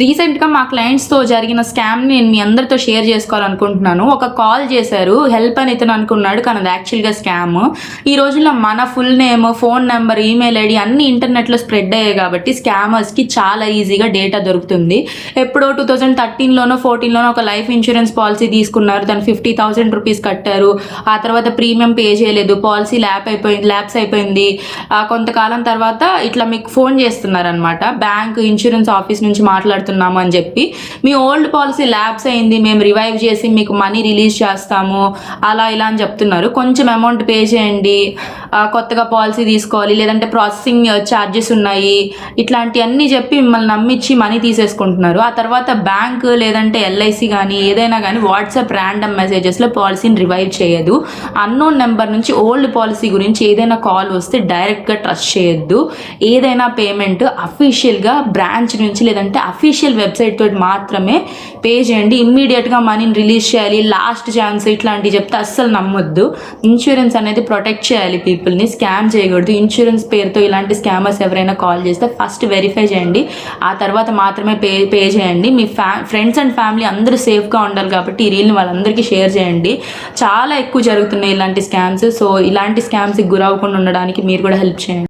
రీసెంట్గా మా క్లయింట్స్తో జరిగిన స్కామ్ని నేను మీ అందరితో షేర్ చేసుకోవాలనుకుంటున్నాను. ఒక కాల్ చేశారు, హెల్ప్ అని ఇతను అనుకున్నాడు, కానీ అది యాక్చువల్గా స్కామ్. ఈ రోజుల్లో మన full name, phone number, email ID అన్ని ఇంటర్నెట్లో స్ప్రెడ్ అయ్యాయి కాబట్టి స్కామర్స్కి చాలా ఈజీగా డేటా దొరుకుతుంది. ఎప్పుడో 2013లోనో 14లోనో ఒక లైఫ్ ఇన్సూరెన్స్ పాలసీ తీసుకున్నారు, తను 50,000 రూపీస్ కట్టారు. ఆ తర్వాత ప్రీమియం పే చేయలేదు, పాలసీ ల్యాప్స్ అయిపోయింది. కొంతకాలం తర్వాత ఇట్లా మీకు ఫోన్ చేస్తున్నారనమాట, బ్యాంక్ ఇన్సూరెన్స్ ఆఫీస్ నుంచి మాట్లాడుతున్నాము అని చెప్పి, మీ ఓల్డ్ పాలసీ ల్యాప్స్ అయింది, మేము రివైవ్ చేసి మీకు మనీ రిలీజ్ చేస్తాము అలా ఇలా అని చెప్తున్నారు. కొంచెం అమౌంట్ పే చేయండి, కొత్తగా పాలసీ తీసుకోవాలి, లేదంటే ప్రాసెసింగ్ ఛార్జెస్ ఉన్నాయి, ఇట్లాంటివన్నీ చెప్పి మిమ్మల్ని నమ్మించి మనీ తీసేసుకుంటున్నారు. ఆ తర్వాత బ్యాంక్ లేదంటే ఎల్ఐసి కానీ ఏదైనా కానీ వాట్సాప్ ర్యాండమ్ మెసేజెస్లో పాలసీని రివైవ్ చేయదు. అన్నోన్ నెంబర్ నుంచి ఓల్డ్ పాలసీ గురించి ఏదైనా కాల్ వస్తే డైరెక్ట్గా ట్రస్ట్ చేయొద్దు. ఏదైనా పేమెంట్ అఫీషియల్గా బ్రాంచ్ నుంచి లేదంటే అఫీషియల్ వెబ్సైట్ తోటి మాత్రమే పే చేయండి. ఇమ్మీడియట్గా మనీని రిలీజ్ చేయాలి, లాస్ట్ ఛాన్స్ ఇట్లాంటివి చెప్తే అస్సలు నమ్మొద్దు. ఇన్సూరెన్స్ అనేది ప్రొటెక్ట్ చేయాలి పీపుల్ని, స్కామ్ చేయకూడదు. ఇన్సూరెన్స్ పేరుతో ఇలాంటి స్కామర్స్ ఎవరైనా కాల్ చేస్తే ఫస్ట్ వెరిఫై చేయండి, ఆ తర్వాత మాత్రమే పే చేయండి. మీ ఫ్రెండ్స్ అండ్ ఫ్యామిలీ అందరూ సేఫ్గా ఉండాలి కాబట్టి ఈ రీల్ని వాళ్ళందరికీ షేర్ చేయండి. చాలా ఎక్కువ జరుగుతున్నాయి ఇలాంటి స్కామ్స్. సో ఇలాంటి స్కామ్స్కి గురవ్వకుండా ఉండడానికి మీరు కూడా హెల్ప్ చేయండి.